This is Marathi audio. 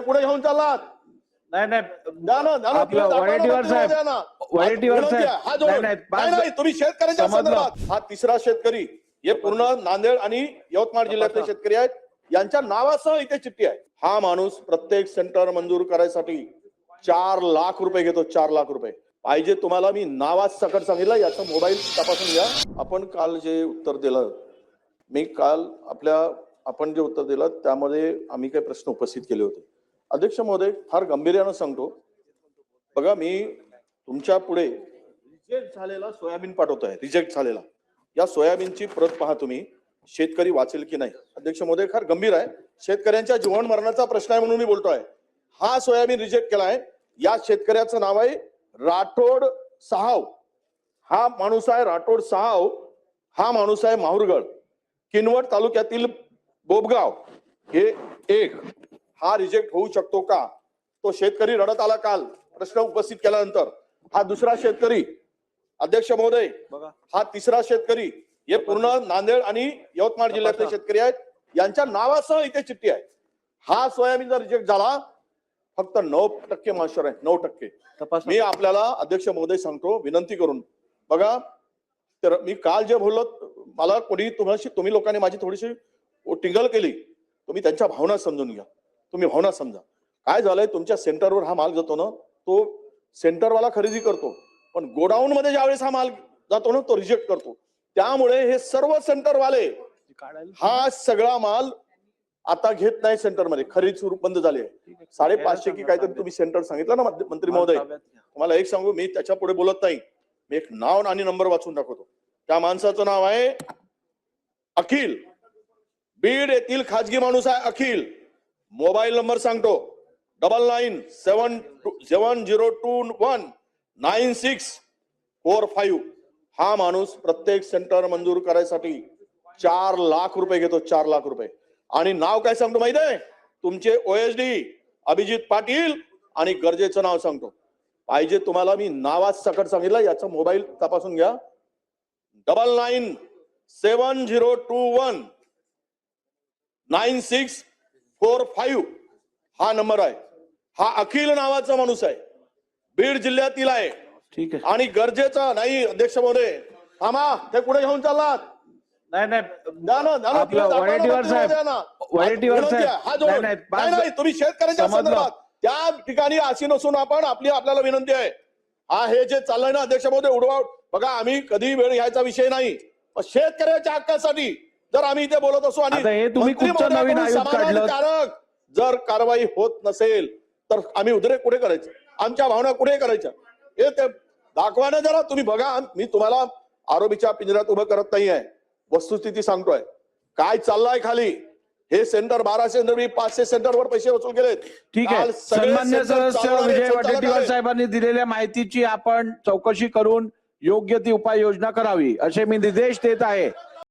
पुढे घेऊन चाललात. नाही नाही द्या ना, द्या ना, आपलं तुम्ही वडेट्टीवार दाखवा ना, साहेब, द्या ना. वडेट्टीवार विनंती साहेब. आहे, हात जोडून. नाही, नाही, नाही, तुम्ही शेतकऱ्यांच्या समजलं. संदर्भात हा तिसरा शेतकरी हे पूर्ण नांदेड आणि यवतमाळ जिल्ह्यातले शेतकरी आहेत. यांच्या नावासह इथे चिठ्ठी आहे. हा माणूस प्रत्येक सेंटर मंजूर करायसाठी 4 लाख रुपये घेतो. 4 लाख रुपये पाहिजे तुम्हाला. मी नावात सकट सांगितलं. याचा मोबाईल तपासून घ्या. आपण काल जे उत्तर दिलं, मी काल आपण जे उत्तर दिलं त्यामध्ये आम्ही काही प्रश्न उपस्थित केले होते. अध्यक्ष महोदय, फार गांभीर्यानं सांगतो, बघा मी तुमच्या पुढे रिजेक्ट झालेला सोयाबीन पाठवतोय. रिजेक्ट झालेला या सोयाबीनची प्रत पहा तुम्ही. शेतकरी वाचेल की नाही. अध्यक्ष महोदय, फार गंभीर आहे. शेतकऱ्यांच्या जीवन मरणाचा प्रश्न आहे म्हणून मी बोलतोय. हा सोयाबीन रिजेक्ट केलाय. या शेतकऱ्याचं नाव आहे राठोड साहाव. हा माणूस आहे राठोड साहाव. हा माणूस आहे माहुरगड, किनवट तालुक्यातील बोबगाव हे एक. हा रिजेक्ट होऊ शकतो का? तो शेतकरी रडत आला काल प्रश्न उपस्थित केल्यानंतर. हा दुसरा शेतकरी. अध्यक्ष महोदय, हा तिसरा शेतकरी हे पूर्ण नांदेड आणि यवतमाळ जिल्ह्यातले शेतकरी आहेत. यांच्या नावासह इथे चिठ्ठी आहे. हा सोयाबीन जर रिजेक्ट झाला, फक्त 9% मॉइश्चर आहे. 9%. मी आपल्याला अध्यक्ष महोदय सांगतो, विनंती करून बघा. तर मी काल जे बोललो, मला कोणी तुम्ही लोकांनी माझी थोडीशी टिंगल केली. तुम्ही त्यांच्या भावना समजून घ्या. तुम्ही भावना समजा. काय झालंय, तुमच्या सेंटरवर हा माल जातो ना, तो सेंटरवाला खरेदी करतो, पण गोडाऊन मध्ये ज्यावेळेस हा माल जातो ना, तो रिजेक्ट करतो. त्यामुळे हे सर्व सेंटरवाले हा सगळा माल आता घेत नाही. सेंटरमध्ये खरेदी सुरू बंद झाली आहे. 550 की काहीतरी तुम्ही सेंटर सांगितलं ना मंत्री महोदय. तुम्हाला एक सांगू, मी त्याच्या पुढे बोलत नाही. मी एक नाव आणि नंबर वाचून दाखवतो. त्या माणसाचं नाव आहे अखिल. बीड येथील खाजगी माणूस आहे अखिल. मोबाईल नंबर सांगतो 9970219645. हा माणूस प्रत्येक सेंटर मंजूर करायसाठी 4 लाख रुपये घेतो. 4 लाख रुपये. आणि नाव काय सांगतो माहिती आहे? तुमचे OSD अभिजित पाटील. आणि गरजेचं नाव सांगतो, पाहिजे तुम्हाला. मी नावात सकट सांगितलं. याचा मोबाईल तपासून घ्या. 9970219645 हा नंबर आहे. हा अखिल नावाचा माणूस आहे. बीड जिल्ह्यातील आहे. ठीक आहे. आणि गरजेचा नाही. अध्यक्ष महोदय, थांबा. ते पुढे घेऊन चाललात. नाही नाही द्या ना, द्या ना, आपलं तुम्ही दाखवा ना, वडेट्टीवार तुम्ही साहेब, द्या ना. वडेट्टीवार विनंती आहे, साहेब. हात जोडून. नाही, नाही, नाही, तुम्ही शेतकऱ्यांच्या समजलं. संदर्भात त्या ठिकाणी अशी नसून आपण आपल्याला विनंती आहे. हा हे जे चाललंय ना अध्यक्ष महोदय, उडवा बघा. आम्ही कधी वेळ घ्यायचा विषय नाही. पण शेतकऱ्याच्या हक्कासाठी जर आम्ही इथे बोलत असू आणि आता हे तुम्ही कुठचं नवीन आयोग काढलं? समाधानकारक जर कारवाई होत नसेल तर आम्ही उद्रेक कुठे करायचं? आमच्या भावना कुठे करायच्या? हे ते दाखवा ना जरा. तुम्ही बघा. मी तुम्हाला आरोपीच्या पिंजऱ्यात उभं करत नाहीये. वस्तुस्थिती सांगतोय काय चाललंय खाली. हे सेंटर 12 सेंटर, 500 सेंटरवर पैसे वसूल केलेत. ठीक आहे. सन्मान्य सदस्य विजय वडेट्टीवार साहेबांनी दिलेल्या माहितीची आपण चौकशी करून योग्य ती उपाययोजना करावी असे मी निर्देश देत आहे.